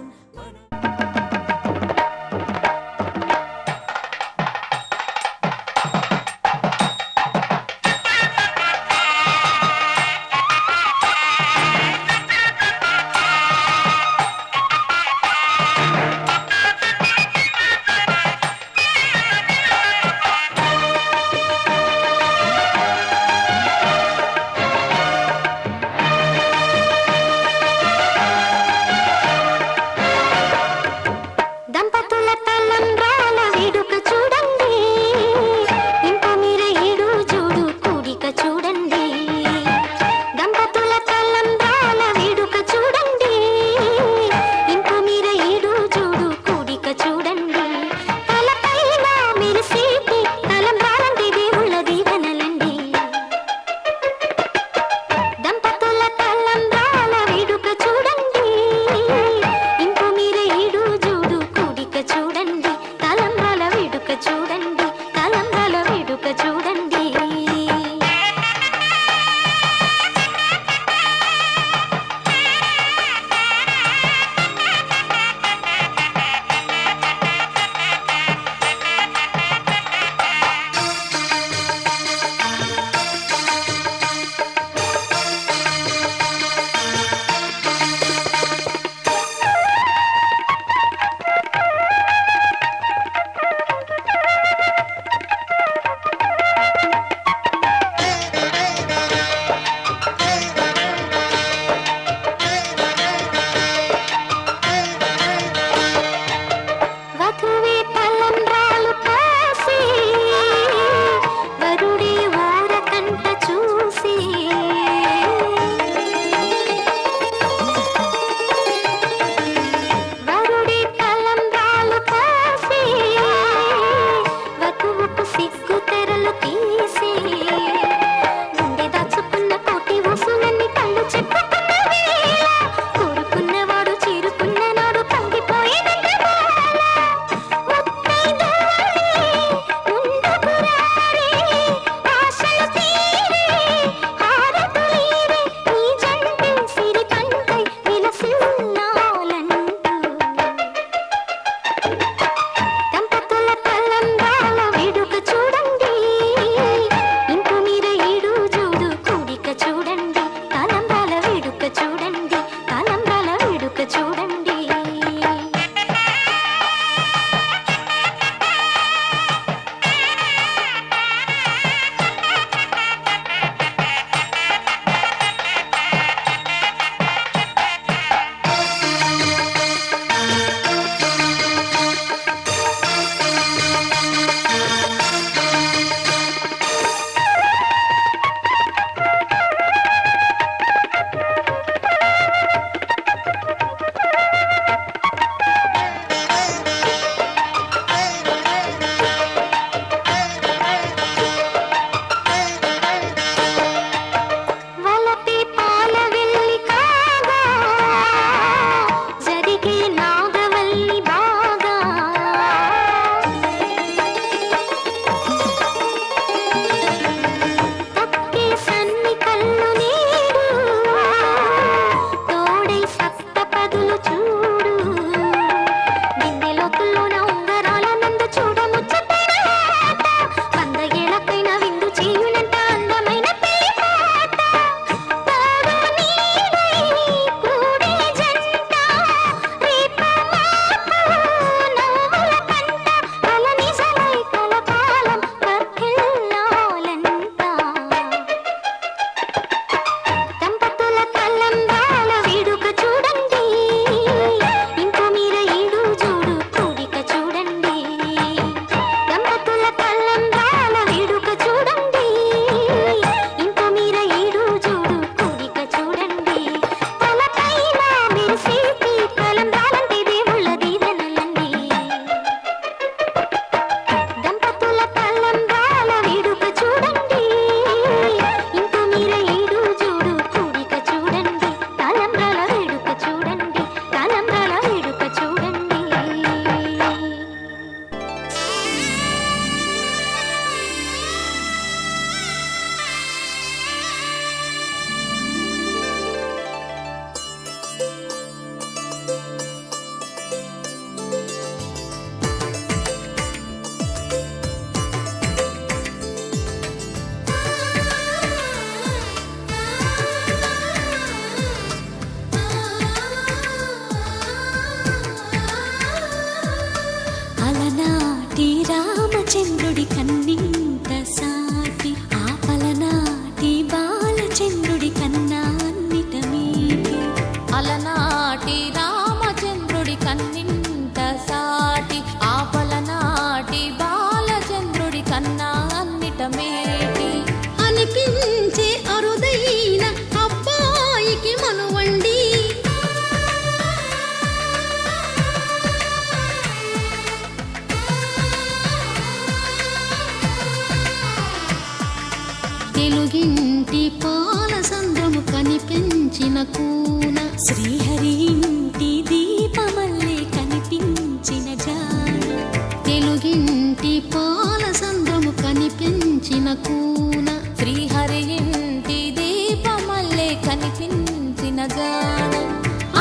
తెలుగింటి పాల సంద్రము కనిపించిన కూన శ్రీహరి ఇంటి దీపమల్లే కనిపించిన జాన తెలుగింటి పాల సంద్రము కనిపించిన కూన శ్రీహరి ఇంటి దీపమల్లే కనిపించిన జాన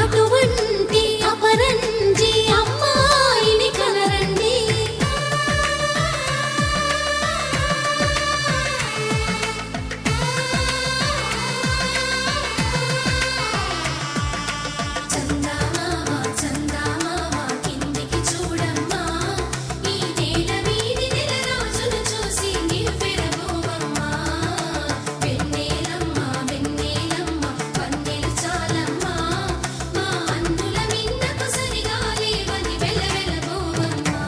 అటువంటి అపరంజి అమ్మాయిని కనరండి చందమామ చందమామ కిందికి చూడమ్మా ఈ నేల వీధి నెల రోజులు చూసి నివ్వెరబోవమ్మా వెన్నెలమ్మ వెన్నెలమ్మ వన్నెలు చాలమ్మా మా అన్నుల మిన్నకు సరిగా లేవని వెలవెలబోవమ్మా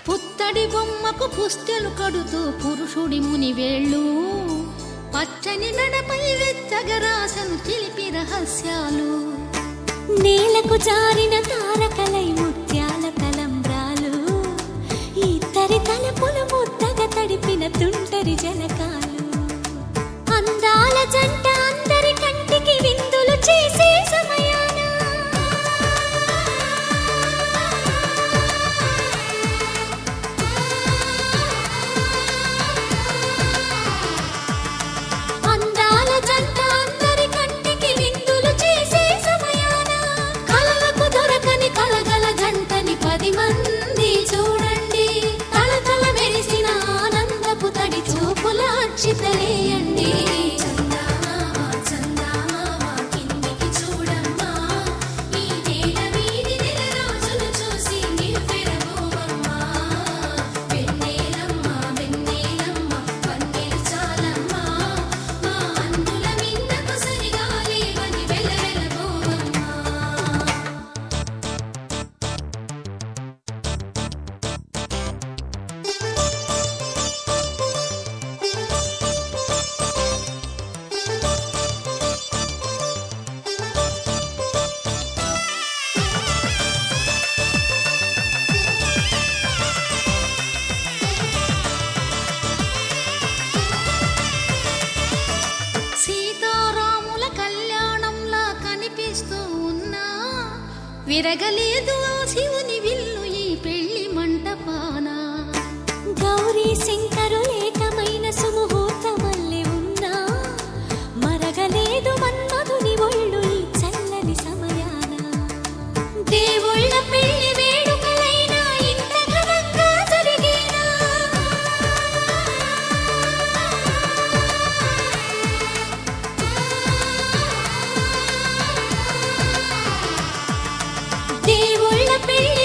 పుత్తడి బొమ్మకు పుస్తెలు కడుతూ పురుషుడి ముని వేళ్ళు పచ్చని నడపై వెచ్చగరాసను చిలిపి రహస్యాలు నేలకు జారిన తారకలై ముత్యాల తలంబ్రాలు ఇద్దరి తలపులు ముద్దగా తడిపిన తుంటరి జలకాలు అందాల జంట అందరి కంటికి విందులు చేసే సమయాన అందాల జంట అందరి కంటికి విందులు చేసే సమయాన కలలకు దొరకని కలగల జంటని 10 మంది చూడండి తలతల మెరిసిన ఆనందపు తడి చూపుల అచ్చితలేయండి చందమామ చందమామ కిందికి చూడమ్మా ఈ నేల వీధి నెల రోజులు చూసి నివ్వెరబోవమ్మా వెన్నెలమ్మ వెన్నెలమ్మ వన్నెలు చాలమ్మా మా అన్నుల మిన్నకు సరిగా లేవని వెలవెలబోవమ్మా సీతారాముల కళ్యాణంలా కనిపిస్తూ ఉన్నా విరగలేదు ఆ శివుని విల్లు ఈ పెళ్లి మంటపాన గౌరీ శంకరులేకమైన సుముహూర్తమల్లె ఉన్నా మరగలేదు మన్మధుని ఒళ్ళు ఈ చల్లని సమయాన దేవుళ్ళ పెళ్లి వేడుకలైనా ఇంత ఘనంగా జరిగేనా దేవుళ్ళ పెళ్లి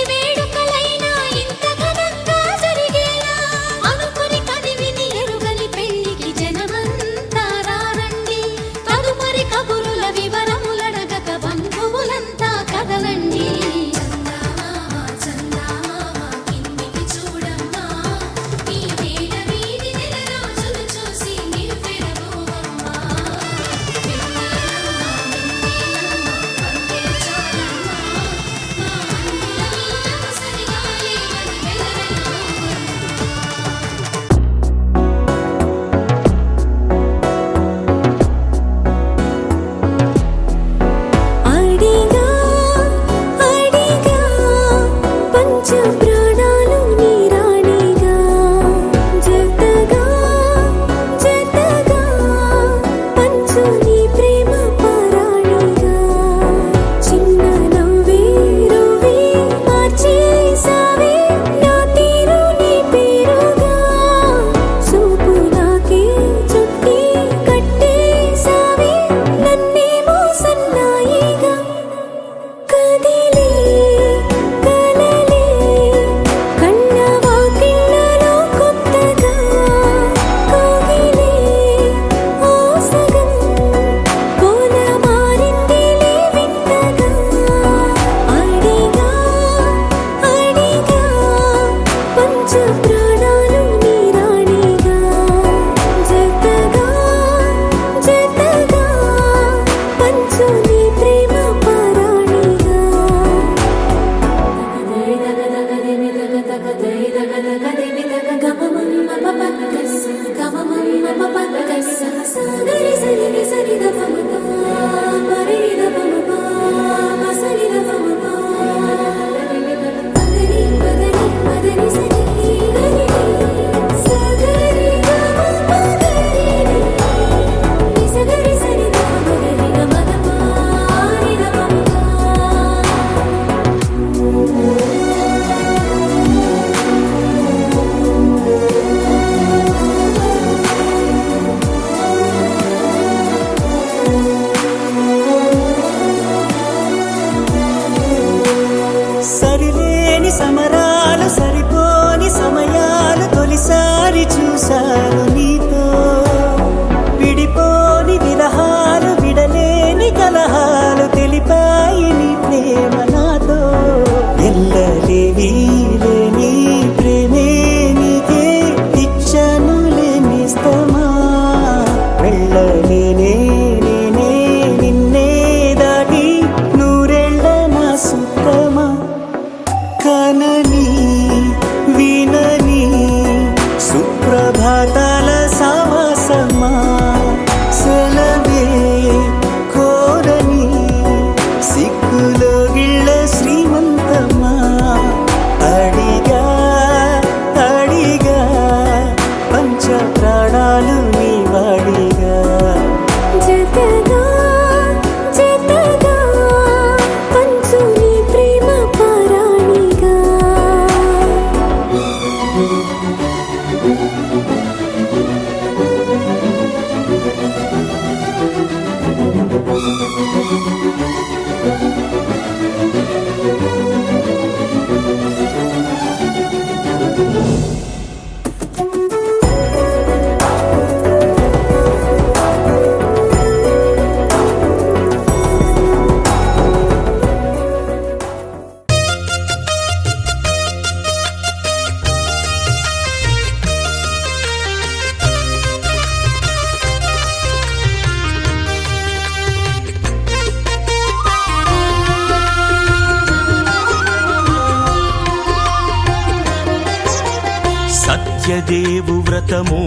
సత్యదేవు వ్రతము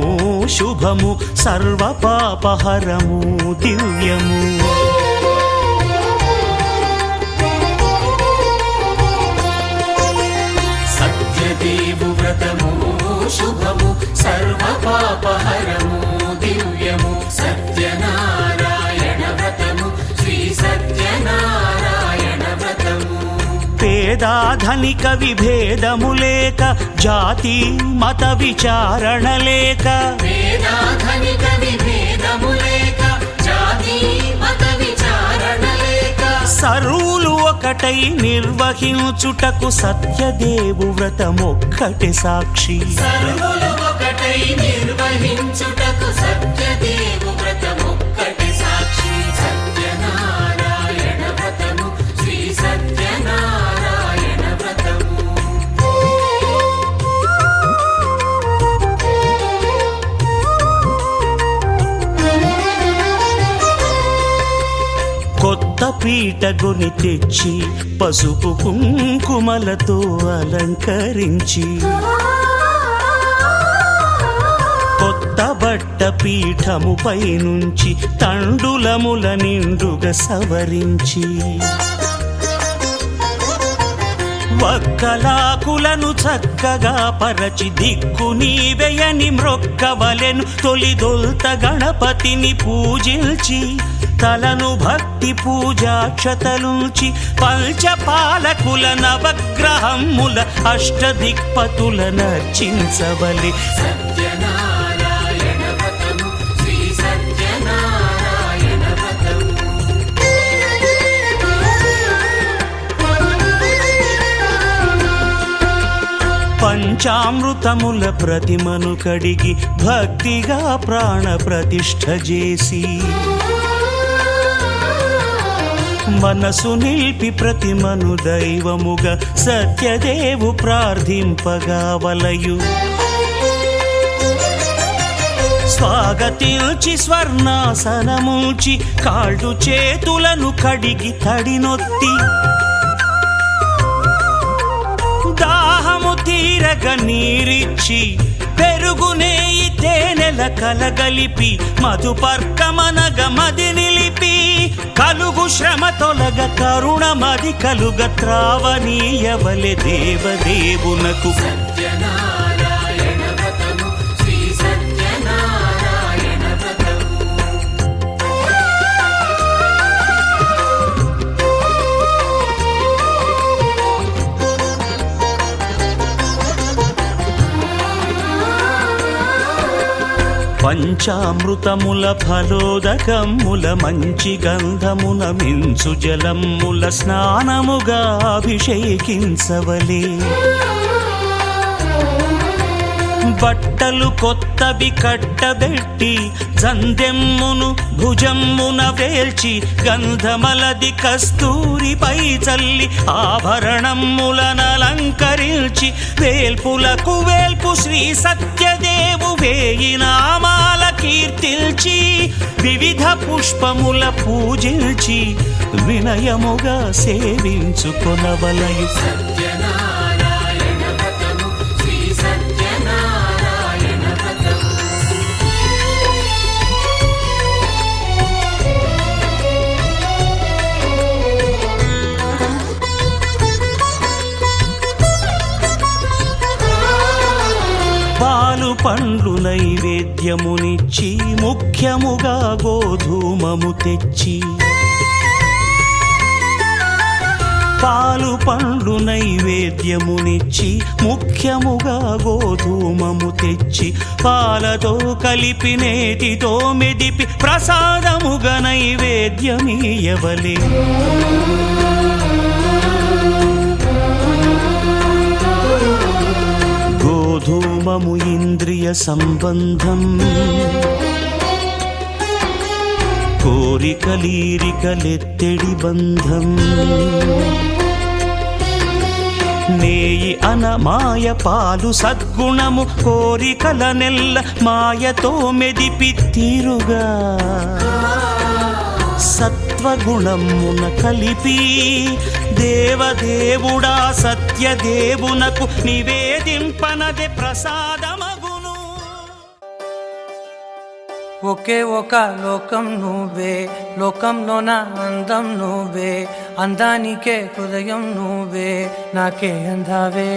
శుభము సర్వ పాపహరము దివ్యము. సత్యదేవు వ్రతము శుభము సర్వ పాపహరము దివ్యము. సత్యనారాయణ వ్రతము శ్రీ సత్యనారాయణ వ్రతము. పేదాధనిక విభేదము లేక జాతి మత విచారణ లేక వేదాధనిక విభేదము లేక జాతి మత విచారణ లేక సర్వులు ఒకటై నిర్వహించుటకు సత్యదేవు వ్రతమొక్కటి సాక్షి. సర్వులు ఒకటై నిర్వహించుటకు సత్యదేవు వ్రతమొక్కటి సాక్షి. సత్యనారాయణ వ్రతము శ్రీ సత్యనారాయణ వ్రతము. కొత్త పీటగుని తెచ్చి పసుపు కుంకుమలతో అలంకరించి కొత్త బట్ట పీఠముపై నుంచి తండులముల నిండుగా సవరించి వక్కలాకులను చక్కగా పరచి దిక్కు నీవెయని మ్రొక్కవలెను. తొలిదొల్త గణపతిని పూజించి తలను భక్తి పూజాక్షతలుంచి పంచపాలకుల నవగ్రహముల అష్టదిక్పతుల నర్చించవలి. సత్యనారాయణ వ్రతము శ్రీ సత్యనారాయణ వ్రతము. పంచామృతముల ప్రతిమను కడిగి భక్తిగా ప్రాణ ప్రతిష్ఠ చేసి మనసు నిలిపి ప్రతిమను దైవముగా సత్యదేవు ప్రార్థింపగా వలయు. స్వాగతించి స్వర్ణాసనముంచి కాళ్ళు చేతులను కడిగి తడినొత్తి దాహము తీరగ నీరిచ్చి పెరుగు నెయ్యి తేనెల కలగలిపి మధుపర్కమనగ మది నిలిపి కలుగు శ్రమ తొలగ కరుణ మది కలుగ త్రావనీయవలె దేవదేవునకు. సత్యనారాయణ వ్రతము శ్రీ సత్యనారాయణ వ్రతము. పంచామృతముల ఫలోదకముల మంచి గంధమున మించు జలముల స్నానముగా అభిషేకించవలే. బట్టలు కొత్తవి కట్టబెట్టి జందెమ్మును భుజమ్మున వేల్చి గంధమలది కస్తూరిపై చల్లి ఆభరణములనలంకరించి వేల్పులకు వేల్పు శ్రీ సత్యదేవు వేయి నామాల కీర్తిల్చి వివిధ పుష్పముల పూజించి వినయముగా సేవించుకొనవలయు. సత్యనారాయణ వ్రతము శ్రీ సత్యనారాయణ వ్రతము. పాలు పండ్లు నైవేద్యమునిచ్చి ముఖ్యముగా గోధూమము తెచ్చి పాలు పండ్లు నైవేద్యమునిచ్చి ముఖ్యముగా గోధూమము తెచ్చి పాలతో కలిపి నేతితో మెదిపి ప్రసాదముగా నైవేద్యమీయవలే. గోధూమము ఇంద్రియ సంబంధం కోరికలీరికలెత్తెడి బంధం నేయి అన మాయ పాలు సద్గుణము కోరికల నెల్ల మాయతో మెదిపి తీరుగా సత్వగుణమున కలిపి దేవదేవుడా సత్యదేవునకు నివేదింపనదే ప్రసాదమగును. ఒకే ఒక లోకం నువ్వే, లోకంలోన అందం నువ్వే, అందానికే హృదయం నువ్వే, నాకే అందావే.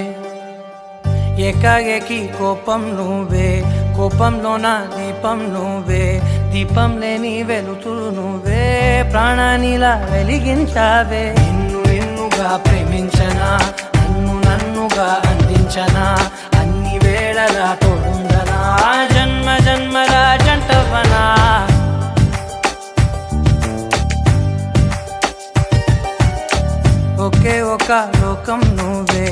ఏకాఏకి కోపం నువ్వే, కోపంలోన దీపం నువ్వే, దీపం లేని వెలుతురు నువ్వే, ప్రాణానిలా వెలిగించావే. నిన్నుగా ప్రేమించనా, నన్నుగా అందించనా, అన్ని వేళలా తోడుందనా, జన్మ జన్మల జంటవనా. ఒకే ఒక లోకం నువ్వే,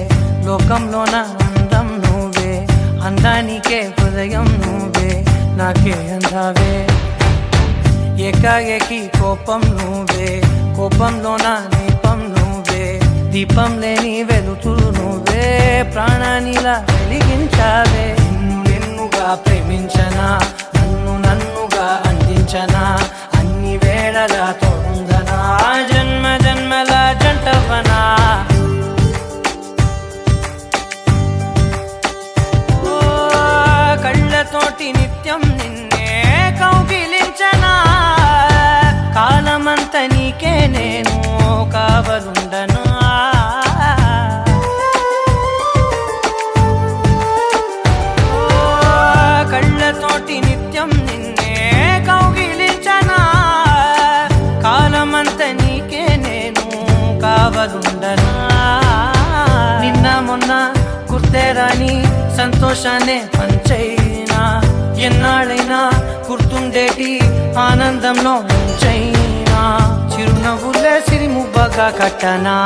లోకంలోన అందం నువ్వే, అందానికే హృదయం నువ్వే, నాకే అందావే. ఏకాఏకి కోపం నువ్వే, కోపంలోన దీపం నువ్వే, దీపం లేని వెలుతురు నువ్వే, ప్రాణానిలా వెలిగించావే. నిన్నుగా ప్రేమించనా, నన్నుగా అందించనా, అన్ని వేళలా తోడుందనా, జన్మ జన్మల జంటవనా. కళ్ళతోటి నిత్యం నిన్నే కౌగిలించనా, కాలమంత నీకే నేను కావలుండనా. కళ్ళతోటి నిత్యం నిన్నే కౌగిలించనా, కాలమంత నీకే నేను కావలుండనా. నిన్న మొన్న గుర్తేరాని సంతోషాన్నే పంచైనా, ఎన్నాళ్ళైనా గుర్తుండేటి ఆనందంలో ఉంచైనా, చిరునవ్వులే సిరిముబ్బగా కట్టనా.